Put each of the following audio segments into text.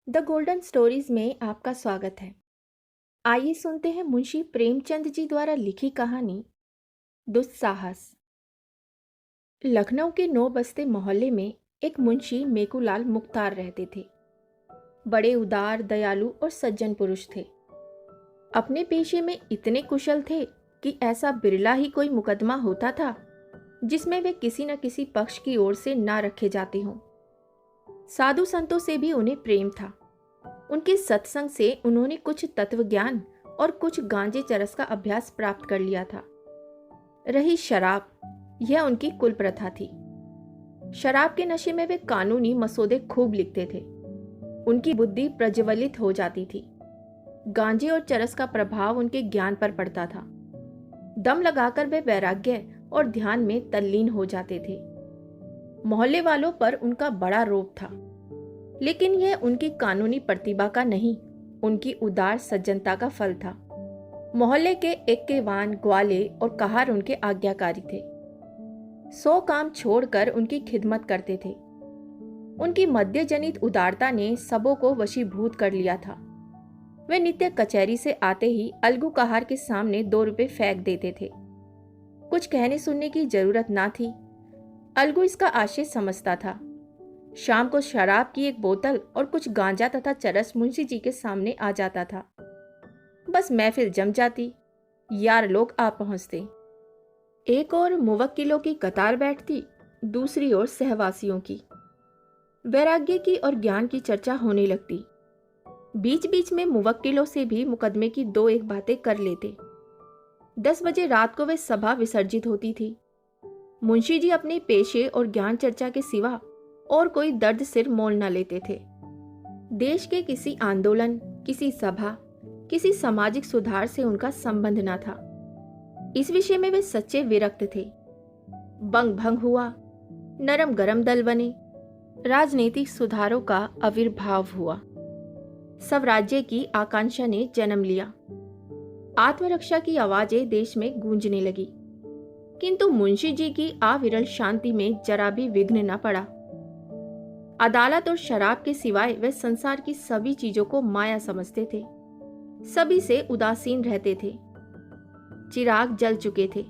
The golden stories में आपका स्वागत है। आइए सुनते हैं मुंशी प्रेमचंद जी द्वारा लिखी कहानी दुस्साहस। लखनऊ के नौ बस्ते मोहल्ले में एक मुंशी मेकूलाल मुख्तार रहते थे। बड़े उदार, दयालु और सज्जन पुरुष थे। अपने पेशे में इतने कुशल थे कि ऐसा बिरला ही कोई मुकदमा होता था जिसमें वे किसी न किसी पक्ष की ओर से ना रखे जाते हों। साधु संतों से भी उन्हें प्रेम था। उनके सत्संग से उन्होंने कुछ तत्व ज्ञान और कुछ गांजे चरस का अभ्यास प्राप्त कर लिया था। रही शराब, यह उनकी कुल प्रथा थी। शराब के नशे में वे कानूनी मसौदे खूब लिखते थे। उनकी बुद्धि प्रज्वलित हो जाती थी। गांजे और चरस का प्रभाव उनके ज्ञान पर पड़ता था। दम लगाकर वे वैराग्य और ध्यान में तल्लीन हो जाते थे। मोहल्ले वालों पर उनका बड़ा रोब था, लेकिन यह उनकी कानूनी प्रतिभा का नहीं, उनकी उदार सज्जनता का फल था। मोहल्ले के एक्केवान, ग्वाले और कहार उनके आज्ञाकारी थे। 100 काम छोड़कर उनकी खिदमत करते थे। उनकी मद्य जनित उदारता ने सबों को वशीभूत कर लिया था। वे नित्य कचहरी से आते ही अलगू कहार के सामने 2 रुपए फेंक देते थे। कुछ कहने सुनने की जरूरत ना थी। अलगू इसका आशय समझता था। शाम को शराब की एक बोतल और कुछ गांजा तथा चरस मुंशी जी के सामने आ जाता था। बस महफिल जम जाती, यार लोग आ पहुंचते। एक और मुवक्किलों की कतार बैठती, दूसरी ओर सहवासियों की। वैराग्य की और ज्ञान की चर्चा होने लगती। बीच बीच में मुवक्किलों से भी मुकदमे की 2-1 बातें कर लेते। 10 बजे रात को वे सभा विसर्जित होती थी। मुंशी जी अपने पेशे और ज्ञान चर्चा के सिवा और कोई दर्द सिर मोल न लेते थे। देश के किसी आंदोलन, किसी सभा, किसी सामाजिक सुधार से उनका संबंध न था। इस विषय में वे सच्चे विरक्त थे। बंग भंग हुआ, नरम गरम दल बने, राजनीतिक सुधारों का आविर्भाव हुआ। स्वराज्य की आकांक्षा ने जन्म लिया। आत्मरक्षा की आवाजें देश में गूंजने लगी, किंतु मुंशी जी की अविरल शांति में जरा भी विघ्न न पड़ा। अदालत और शराब के सिवाय वे संसार की सभी चीजों को माया समझते थे। सभी से उदासीन रहते थे। चिराग जल चुके थे।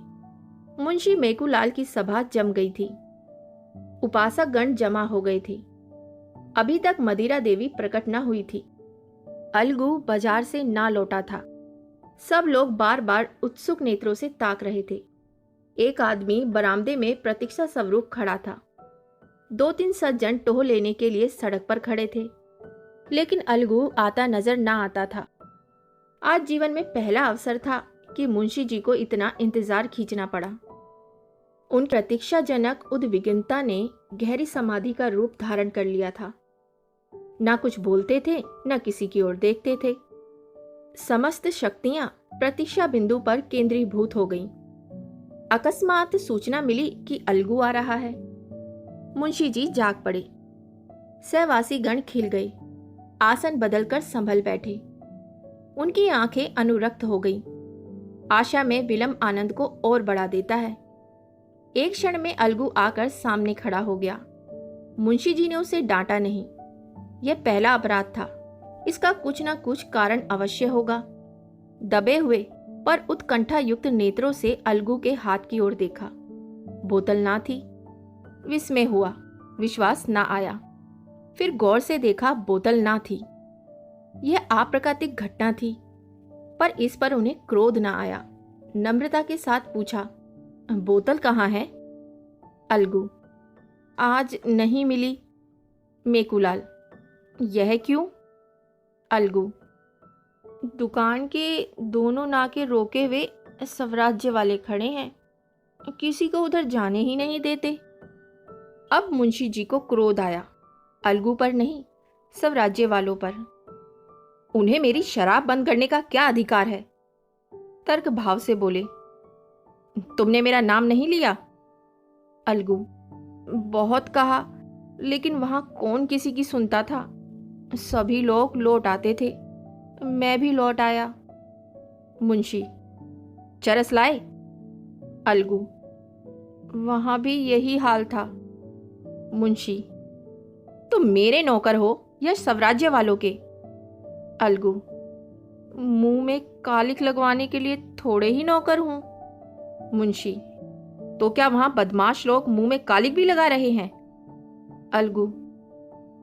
मुंशी मेकूलाल की सभा जम गई थी। उपासक गण जमा हो गए थे। अभी तक मदिरा देवी प्रकट न हुई थी। अलगू बाजार से ना लौटा था। सब लोग बार बार उत्सुक नेत्रों से ताक रहे थे। एक आदमी बरामदे में प्रतीक्षा स्वरूप खड़ा था। 2-3 सज्जन टोह लेने के लिए सड़क पर खड़े थे, लेकिन अलगू आता नजर ना आता था। आज जीवन में पहला अवसर था कि मुंशी जी को इतना इंतजार खींचना पड़ा। उन प्रतीक्षाजनक उद्विग्नता ने गहरी समाधि का रूप धारण कर लिया था। ना कुछ बोलते थे, ना किसी की ओर देखते थे। समस्त शक्तियां प्रतीक्षा बिंदु पर केंद्रीभूत हो गईं। अकस्मात सूचना मिली कि अलगू आ रहा है। मुंशी जी जाग पड़े। सहवासी गण खिल गए। आसन बदलकर संभल बैठे। उनकी आंखें अनुरक्त हो गईं। आशा में विलंब आनंद को और बढ़ा देता है। एक क्षण में अलगू आकर सामने खड़ा हो गया। मुंशी जी ने उसे डांटा नहीं। यह पहला अपराध था। इसका कुछ ना कुछ कारण अवश्य होगा। दबे हुए पर उत्कंठा युक्त नेत्रों से अलगू के हाथ की ओर देखा। बोतल ना थी। विस्मय हुआ, विश्वास ना आया। फिर गौर से देखा, बोतल ना थी। यह अप्राकृतिक घटना थी, पर इस पर उन्हें क्रोध ना आया। नम्रता के साथ पूछा, बोतल कहाँ है? अलगू, आज नहीं मिली। मेकूलाल, यह क्यों? अलगू, दुकान के दोनों नाके रोके हुए स्वराज्य वाले खड़े हैं, किसी को उधर जाने ही नहीं देते। अब मुंशी जी को क्रोध आया, अलगू पर नहीं, स्वराज्य वालों पर। उन्हें मेरी शराब बंद करने का क्या अधिकार है? तर्क भाव से बोले, तुमने मेरा नाम नहीं लिया? अलगू, बहुत कहा, लेकिन वहां कौन किसी की सुनता था। सभी लोग लौट आते थे, मैं भी लौट आया। मुंशी, चरस लाए? अलगू, वहां भी यही हाल था। मुंशी, तुम मेरे नौकर हो, या स्वराज्य वालों के? अलगू, मुंह में कालिक लगवाने के लिए थोड़े ही नौकर हूं। मुंशी, तो क्या वहां बदमाश लोग मुंह में कालिक भी लगा रहे हैं? अलगू,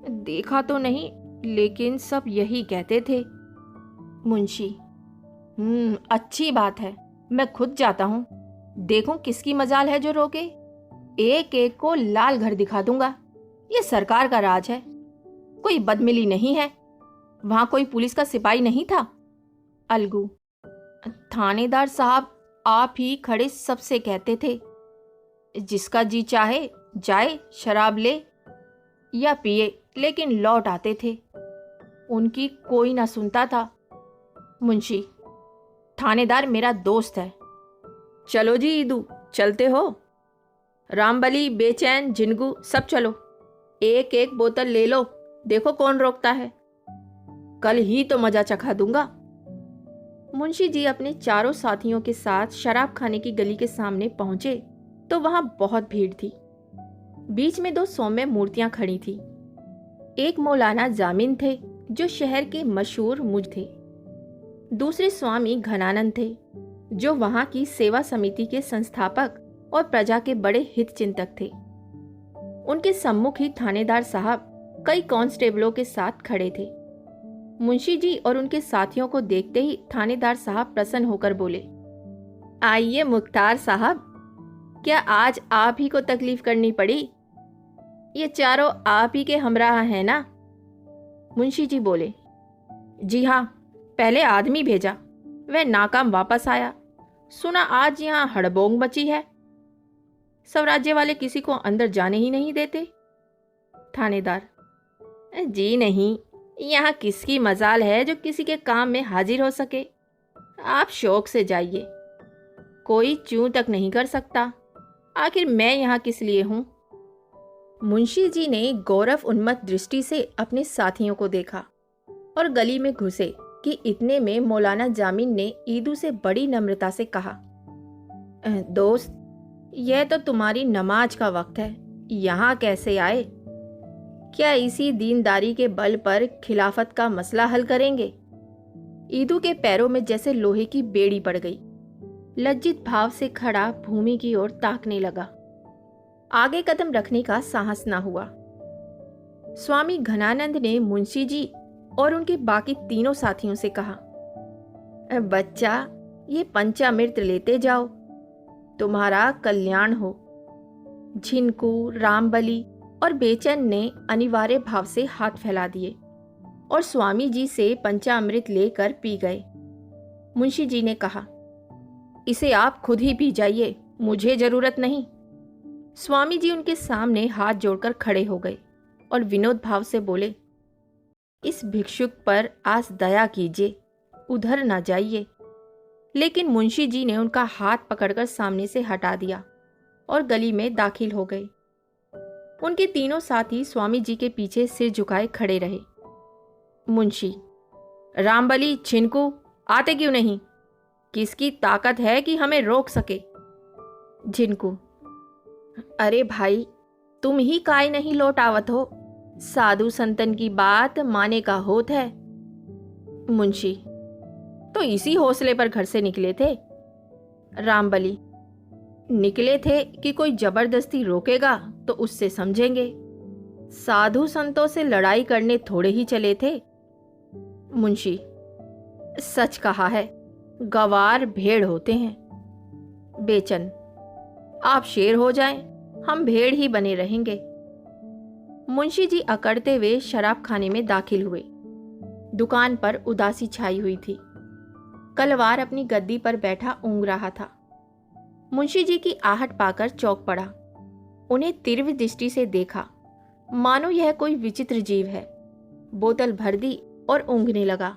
देखा तो नहीं, लेकिन सब यही कहते थे। मुंशी, अच्छी बात है, मैं खुद जाता हूं, देखूं किसकी मजाल है जो रोके। एक एक को लाल घर दिखा दूंगा। ये सरकार का राज है, कोई बदमिली नहीं है। वहां कोई पुलिस का सिपाही नहीं था? अलगू, थानेदार साहब आप ही खड़े सबसे कहते थे, जिसका जी चाहे जाए शराब ले या पिए, लेकिन लौट आते थे। उनकी कोई ना सुनता था। मुंशी, थानेदार मेरा दोस्त है। चलो जी ईदू, चलते हो? रामबली, बेचैन, जिनगू, सब चलो। एक एक बोतल ले लो, देखो कौन रोकता है। कल ही तो मजा चखा दूंगा। मुंशी जी अपने चारों साथियों के साथ शराब खाने की गली के सामने पहुंचे तो वहां बहुत भीड़ थी। बीच में दो सौम्य मूर्तियां खड़ी थी। एक मौलाना जामिन थे जो शहर के मशहूर मुज थे। दूसरे स्वामी घनानंद थे जो वहां की सेवा समिति के संस्थापक और प्रजा के बड़े हित चिंतक थे। उनके सम्मुख ही थानेदार साहब कई कांस्टेबलों के साथ खड़े थे। मुंशी जी और उनके साथियों को देखते ही थानेदार साहब प्रसन्न होकर बोले, आइए मुख्तार साहब, क्या आज आप ही को तकलीफ करनी पड़ी? ये चारों आप ही के हमराह हैं ना? मुंशी जी बोले, जी हाँ, पहले आदमी भेजा, वह नाकाम वापस आया। सुना आज यहाँ हड़बोंग मची है। स्वराज्य वाले किसी को अंदर जाने ही नहीं देते। थानेदार, जी नहीं, यहाँ किसकी मजाल है जो किसी के काम में हाजिर हो सके। आप शौक से जाइए, कोई चूं तक नहीं कर सकता। आखिर मैं यहाँ किस लिए हूँ? मुंशी जी ने गौरव उन्मत्त दृष्टि से अपने साथियों को देखा और गली में घुसे कि इतने में मौलाना जामिन ने ईदू से बड़ी नम्रता से कहा, दोस्त, यह तो तुम्हारी नमाज का वक्त है, यहाँ कैसे आए? क्या इसी दीनदारी के बल पर खिलाफत का मसला हल करेंगे? ईदू के पैरों में जैसे लोहे की बेड़ी पड़ गई। लज्जित भाव से खड़ा भूमि की ओर ताकने लगा। आगे कदम रखने का साहस ना हुआ। स्वामी घनानंद ने मुंशी जी और उनके बाकी तीनों साथियों से कहा, बच्चा, ये पंचामृत लेते जाओ, तुम्हारा कल्याण हो। झिनकू, रामबली और बेचैन ने अनिवार्य भाव से हाथ फैला दिए और स्वामी जी से पंचामृत लेकर पी गए। मुंशी जी ने कहा, इसे आप खुद ही पी जाइए, मुझे जरूरत नहीं। स्वामी जी उनके सामने हाथ जोड़कर खड़े हो गए और विनोद भाव से बोले, इस भिक्षुक पर आज दया कीजिए, उधर ना जाइए। लेकिन मुंशी जी ने उनका हाथ पकड़कर सामने से हटा दिया और गली में दाखिल हो गए। उनके तीनों साथी स्वामी जी के पीछे सिर झुकाए खड़े रहे। मुंशी, रामबली, छिनकू, आते क्यों नहीं? किसकी ताकत है कि हमें रोक सके? झिनकू, अरे भाई, तुम ही काय नहीं लौट आवत हो, साधु संतन की बात माने का होत है। मुंशी, तो इसी हौसले पर घर से निकले थे? रामबली, निकले थे कि कोई जबरदस्ती रोकेगा तो उससे समझेंगे, साधु संतों से लड़ाई करने थोड़े ही चले थे। मुंशी, सच कहा है, गवार भेड़ होते हैं। बेचन, आप शेर हो जाएं, हम भेड़ ही बने रहेंगे। मुंशी जी अकड़ते हुए शराब खाने में दाखिल हुए। दुकान पर उदासी छाई हुई थी। कलवार अपनी गद्दी पर बैठा ऊँग रहा था। मुंशी जी की आहट पाकर चौंक पड़ा। उन्हें तीव्र दृष्टि से देखा, मानो यह कोई विचित्र जीव है। बोतल भर दी और ऊँघने लगा।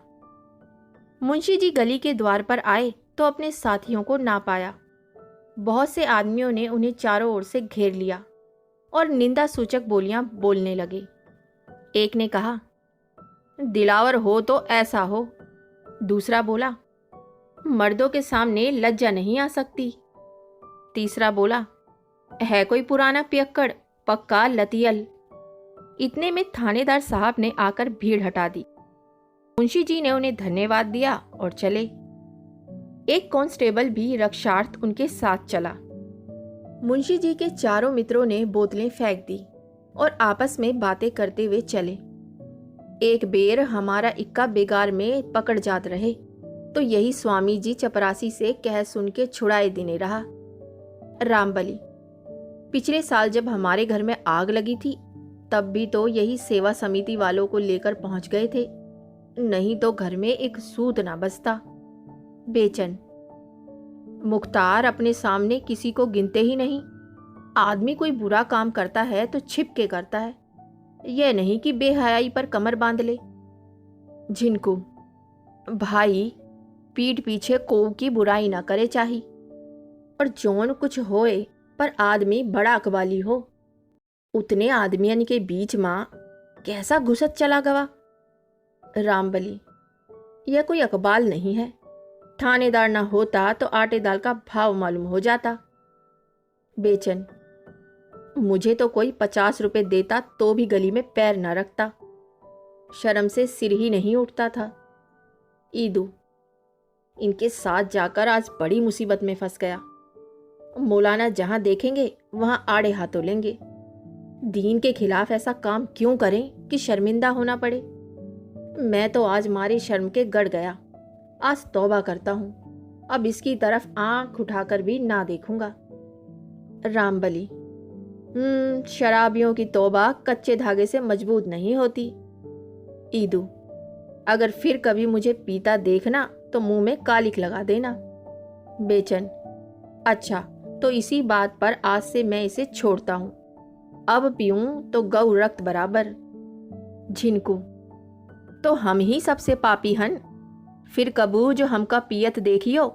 मुंशी जी गली के द्वार पर आए तो अपने साथियों को ना पाया। बहुत से आदमियों ने उन्हें चारों ओर से घेर लिया और निंदा सूचक बोलियां बोलने लगे। एक ने कहा, दिलावर हो तो ऐसा हो। दूसरा बोला, मर्दों के सामने लज्जा नहीं आ सकती। तीसरा बोला, है कोई पुराना पियक्कड़, पक्का लतियल। इतने में थानेदार साहब ने आकर भीड़ हटा दी। मुंशी जी ने उन्हें धन्यवाद दिया और चले। एक कांस्टेबल भी रक्षार्थ उनके साथ चला। मुंशी जी के चारों मित्रों ने बोतलें फेंक दी और आपस में बातें करते हुए चले। एक बेर हमारा इक्का बेगार में पकड़ जात रहे तो यही स्वामी जी चपरासी से कह सुन के छुड़ाए देने रहा। रामबली, पिछले साल जब हमारे घर में आग लगी थी तब भी तो यही सेवा समिति वालों को लेकर पहुंच गए थे, नहीं तो घर में एक सूत ना बचता। बेचन, मुख्तार अपने सामने किसी को गिनते ही नहीं। आदमी कोई बुरा काम करता है तो छिप के करता है, यह नहीं कि बेहयाई पर कमर बांध ले। झिनकू, भाई पीठ पीछे कोऊ की बुराई ना करे चाही, और जौन कुछ होए पर आदमी बड़ा अकबाली हो। उतने आदमियन के बीच मां कैसा घुसत चला गवा। रामबली, यह कोई अकबाल नहीं है। थानेदार ना होता तो आटे दाल का भाव मालूम हो जाता। बेचन, मुझे तो कोई 50 रुपए देता तो भी गली में पैर ना रखता, शर्म से सिर ही नहीं उठता था। ईदू, इनके साथ जाकर आज बड़ी मुसीबत में फंस गया। मौलाना जहां देखेंगे वहां आड़े हाथों लेंगे। दीन के खिलाफ ऐसा काम क्यों करें कि शर्मिंदा होना पड़े। मैं तो आज मारे शर्म के गड़ गया। आज तौबा करता हूं, अब इसकी तरफ आंख उठाकर भी ना देखूंगा। रामबली, शराबियों की तौबा कच्चे धागे से मजबूत नहीं होती। ईदू, अगर फिर कभी मुझे पीता देखना तो मुंह में कालिक लगा देना। बेचन, अच्छा तो इसी बात पर आज से मैं इसे छोड़ता हूं। अब पीऊं तो गौ रक्त बराबर। झिनकू, तो हम ही सबसे पापी हन। फिर कबू जो हमका पियत देखियो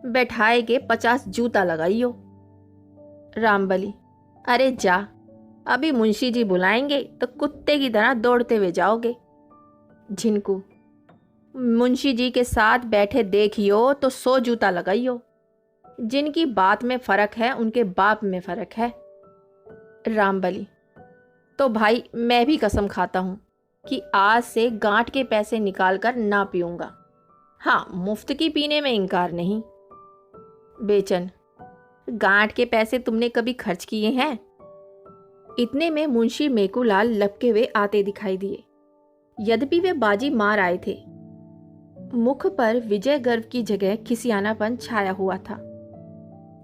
बैठाए के 50 जूता लगाइयो। रामबली, अरे जा, अभी मुंशी जी बुलाएंगे तो कुत्ते की तरह दौड़ते हुए जाओगे। झिनकू, मुंशी जी के साथ बैठे देखियो तो 100 जूता लगाइयो। जिनकी बात में फर्क है उनके बाप में फर्क है। रामबली, तो भाई मैं भी कसम खाता हूं कि आज से गांठ के पैसे निकालकर ना पीऊंगा। हाँ, मुफ्त की पीने में इनकार नहीं। बेचन, गांठ के पैसे तुमने कभी खर्च किए हैं? इतने में मुंशी मेकूलाल लपके हुए आते दिखाई दिए। यद्यपि वे बाजी मार आए थे, मुख पर विजय गर्व की जगह खिसियानापन छाया हुआ था।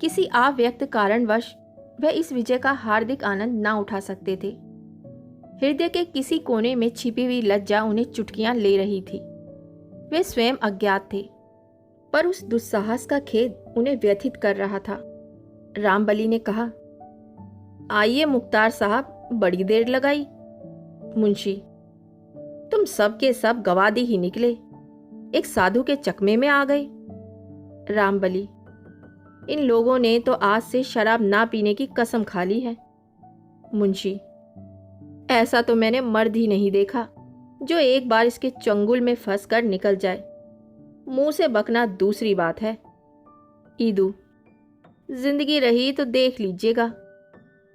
किसी अव्यक्त कारणवश वह इस विजय का हार्दिक आनंद ना उठा सकते थे। हृदय के किसी कोने में छिपी हुई लज्जा उन्हें चुटकियां ले रही थी। वे स्वयं अज्ञात थे, पर उस दुस्साहस का खेद उन्हें व्यथित कर रहा था। रामबली ने कहा, आइए मुख्तार साहब, बड़ी देर लगाई। मुंशी, तुम सब के सब गवादी ही निकले, एक साधु के चकमे में आ गए। रामबली, इन लोगों ने तो आज से शराब ना पीने की कसम खा ली है। मुंशी, ऐसा तो मैंने मर्द ही नहीं देखा जो एक बार इसके चंगुल में फंस कर निकल जाए। मुंह से बकना दूसरी बात है। ईदू, जिंदगी रही तो देख लीजिएगा।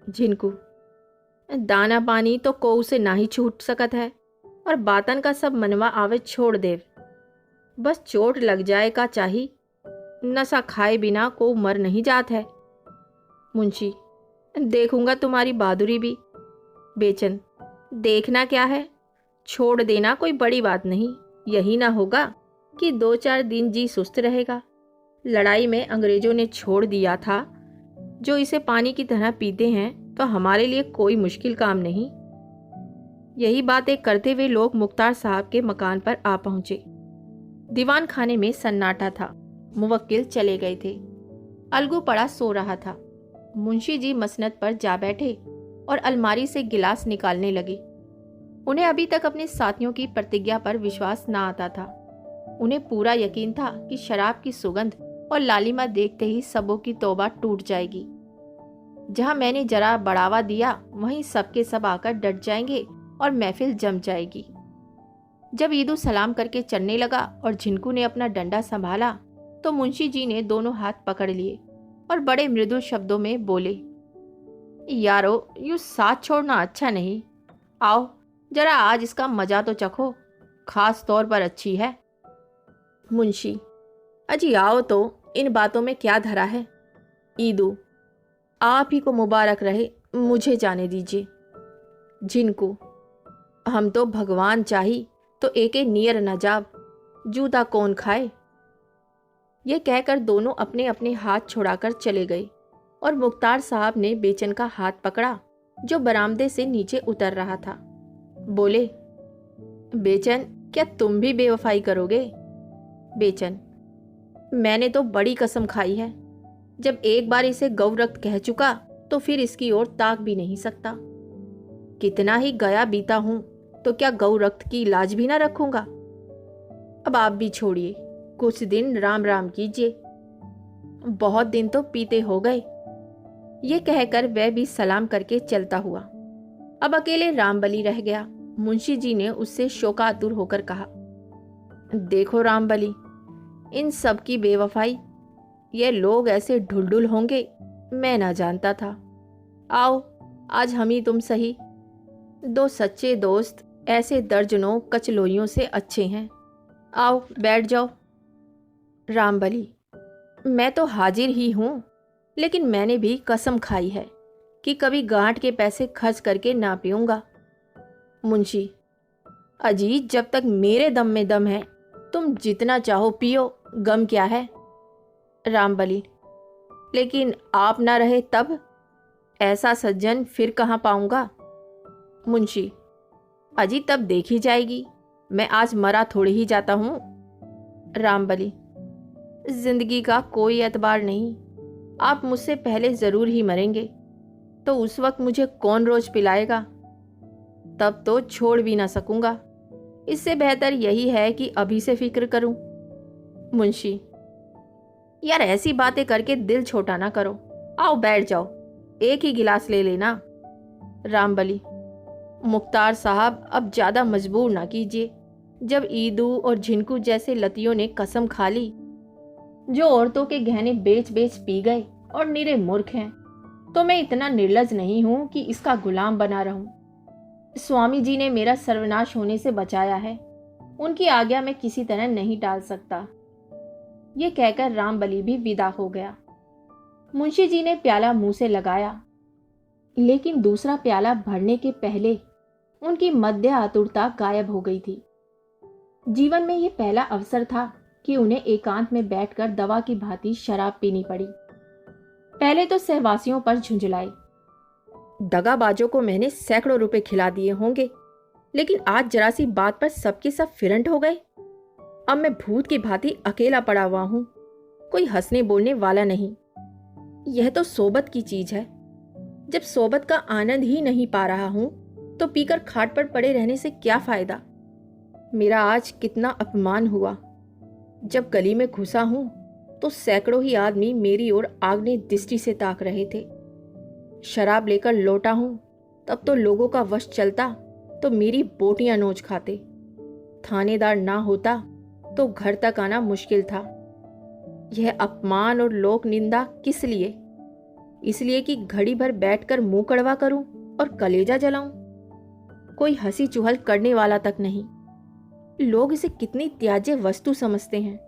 झिनकू, दाना पानी तो कोऊ से ना ही छूट सकत है, और बातन का सब मनवा आवे छोड़ देव। बस चोट लग जाए का चाही, नशा खाए बिना को मर नहीं जात है। मुंशी, देखूंगा तुम्हारी बहादुरी भी। बेचन, देखना क्या है, छोड़ देना कोई बड़ी बात नहीं। यही ना होगा कि 2-4 दिन जी सुस्त रहेगा। लड़ाई में अंग्रेजों ने छोड़ दिया था, जो इसे पानी की तरह पीते हैं, तो हमारे लिए कोई मुश्किल काम नहीं। यही बातें करते हुए लोग मुख्तार साहब के मकान पर आ पहुंचे। दीवान खाने में सन्नाटा था। मुवक्किल चले गए थे। अलगू पड़ा सो रहा था। मुंशी जी मसनद पर जा बैठे और अलमारी से गिलास निकालने लगे। उन्हें अभी तक अपने साथियों की प्रतिज्ञा पर विश्वास न आता था। उन्हें पूरा यकीन था कि शराब की सुगंध और लालिमा देखते ही सबों की तौबा टूट जाएगी। जहां मैंने जरा बढ़ावा दिया वहीं सबके सब आकर डट जाएंगे और महफिल जम जाएगी। जब ईदू सलाम करके चलने लगा और झिनकू ने अपना डंडा संभाला तो मुंशी जी ने दोनों हाथ पकड़ लिए और बड़े मृदु शब्दों में बोले, यारो, यूं साथ छोड़ना अच्छा नहीं। आओ जरा आज इसका मजा तो चखो, खास तौर पर अच्छी है। मुंशी, अजी आओ तो, इन बातों में क्या धरा है। ईदू, आप ही को मुबारक रहे, मुझे जाने दीजिए। झिनकू, हम तो भगवान चाही तो एके नियर न जाब, जूता कौन खाए। ये कहकर दोनों अपने अपने हाथ छुड़ाकर चले गए और मुख्तार साहब ने बेचन का हाथ पकड़ा जो बरामदे से नीचे उतर रहा था। बोले, बेचन, क्या तुम भी बेवफाई करोगे? बेचन, मैंने तो बड़ी कसम खाई है, जब एक बार इसे गौरक्त कह चुका तो फिर इसकी ओर ताक भी नहीं सकता। कितना ही गया बीता हूं तो क्या गौरक्त की लाज भी ना रखूंगा। अब आप भी छोड़िए, कुछ दिन राम राम कीजिए, बहुत दिन तो पीते हो गए। ये कहकर वह भी सलाम करके चलता हुआ। अब अकेले रामबली रह गया। मुंशी जी ने उससे शोकातुर होकर कहा, देखो रामबली, इन सब की बेवफाई, ये लोग ऐसे ढुलढुल होंगे मैं ना जानता था। आओ आज हम ही तुम सही, दो सच्चे दोस्त ऐसे दर्जनों कचलोइयों से अच्छे हैं। आओ बैठ जाओ। रामबली, मैं तो हाजिर ही हूँ, लेकिन मैंने भी कसम खाई है कि कभी गांठ के पैसे खर्च करके ना पीऊँगा। मुंशी, अजी जब तक मेरे दम में दम है तुम जितना चाहो पियो, गम क्या है। रामबली, लेकिन आप ना रहे तब, ऐसा सज्जन फिर कहाँ पाऊंगा। मुंशी, अजी तब देखी जाएगी, मैं आज मरा थोड़ी ही जाता हूँ। रामबली, जिंदगी का कोई एतबार नहीं, आप मुझसे पहले जरूर ही मरेंगे, तो उस वक्त मुझे कौन रोज पिलाएगा, तब तो छोड़ भी ना सकूंगा। इससे बेहतर यही है कि अभी से फिक्र करूं। मुंशी, यार ऐसी बातें करके दिल छोटा ना करो, आओ बैठ जाओ, एक ही गिलास ले लेना। रामबली, मुख्तार साहब अब ज्यादा मजबूर ना कीजिए, जब ईदू और झिनकू जैसे लतियों ने कसम खा ली, जो औरतों के गहने बेच बेच पी गए और निरे मूर्ख हैं, तो मैं इतना निर्लज नहीं हूं कि इसका गुलाम बना रहूं। स्वामी जी ने मेरा सर्वनाश होने से बचाया है, उनकी आज्ञा मैं किसी तरह नहीं टाल सकता। ये कहकर रामबली भी विदा हो गया। मुंशी जी ने प्याला मुंह से लगाया, लेकिन दूसरा प्याला भरने के पहले उनकी मध्य आतुरता गायब हो गई थी। जीवन में ये पहला अवसर था कि उन्हें एकांत में बैठकर दवा की भांति शराब पीनी पड़ी। पहले तो सहवासियों पर झुंझलाए, दगाबाजों को मैंने सैकड़ों रुपए खिला दिए होंगे, लेकिन आज जरा सी बात पर सबके सब फिरंट हो गए। अब मैं भूत की भांति अकेला पड़ा हुआ हूं, कोई हंसने बोलने वाला नहीं। यह तो सोबत की चीज है, जब सोबत का आनंद ही नहीं पा रहा हूं तो पीकर खाट पर पड़े रहने से क्या फायदा। मेरा आज कितना अपमान हुआ। जब गली में घुसा हूं तो सैकड़ों ही आदमी मेरी ओर आग्नेय दृष्टि से ताक रहे थे। शराब लेकर लौटा हूं तब तो लोगों का वश चलता तो मेरी बोटियां नोच खाते। थानेदार ना होता तो घर तक आना मुश्किल था। यह अपमान और लोक निंदा किस लिए? इसलिए कि घड़ी भर बैठकर मुंह कड़वा करूं और कलेजा जलाऊं। कोई हंसी चुहल करने वाला तक नहीं। लोग इसे कितनी त्याज्य वस्तु समझते हैं,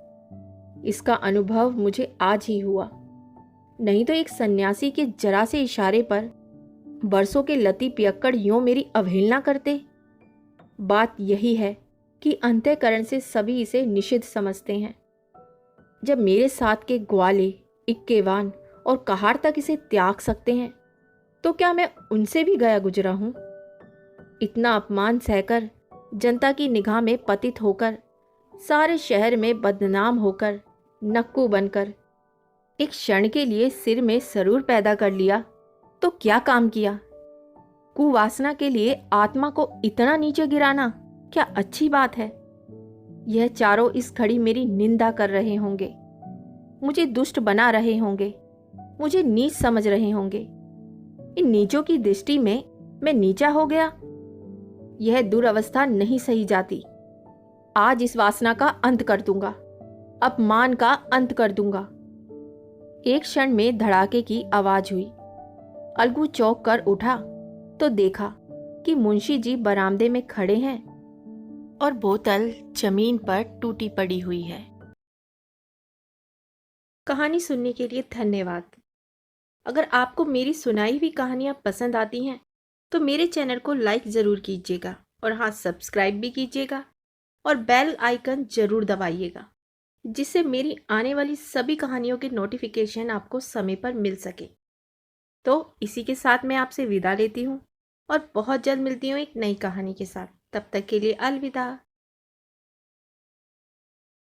इसका अनुभव मुझे आज ही हुआ। नहीं तो एक सन्यासी के जरा से इशारे पर बरसों के लती पियक्कड़ यूं मेरी अवहेलना करते। बात यही है कि अंतःकरण से सभी इसे निषिद्ध समझते हैं। जब मेरे साथ के ग्वाले, इक्केवान और कहार तक इसे त्याग सकते हैं, तो क्या मैं उनसे भी गया गुजरा हूं? इतना अपमान सहकर, जनता की निगाह में पतित होकर, सारे शहर में बदनाम होकर, नक्कू बनकर, एक क्षण के लिए सिर में सरूर पैदा कर लिया तो क्या काम किया? कुवासना के लिए आत्मा को इतना नीचे गिराना क्या अच्छी बात है? यह चारों इस घड़ी मेरी निंदा कर रहे होंगे, मुझे दुष्ट बना रहे होंगे, मुझे नीच समझ रहे होंगे। इन नीचों की दृष्टि में मैं नीचा हो गया। यह दुर्अवस्था नहीं सही जाती। आज इस वासना का अंत कर दूंगा, अपमान का अंत कर दूंगा। एक क्षण में धड़ाके की आवाज हुई। अलगू चौंक कर उठा तो देखा कि मुंशी जी बरामदे में खड़े हैं और बोतल जमीन पर टूटी पड़ी हुई है। कहानी सुनने के लिए धन्यवाद। अगर आपको मेरी सुनाई हुई कहानियाँ पसंद आती हैं तो मेरे चैनल को लाइक ज़रूर कीजिएगा और हाँ, सब्सक्राइब भी कीजिएगा और बेल आइकन ज़रूर दबाइएगा, जिससे मेरी आने वाली सभी कहानियों के नोटिफिकेशन आपको समय पर मिल सके। तो इसी के साथ मैं आपसे विदा लेती हूँ और बहुत जल्द मिलती हूँ एक नई कहानी के साथ। तब तक के लिए अलविदा।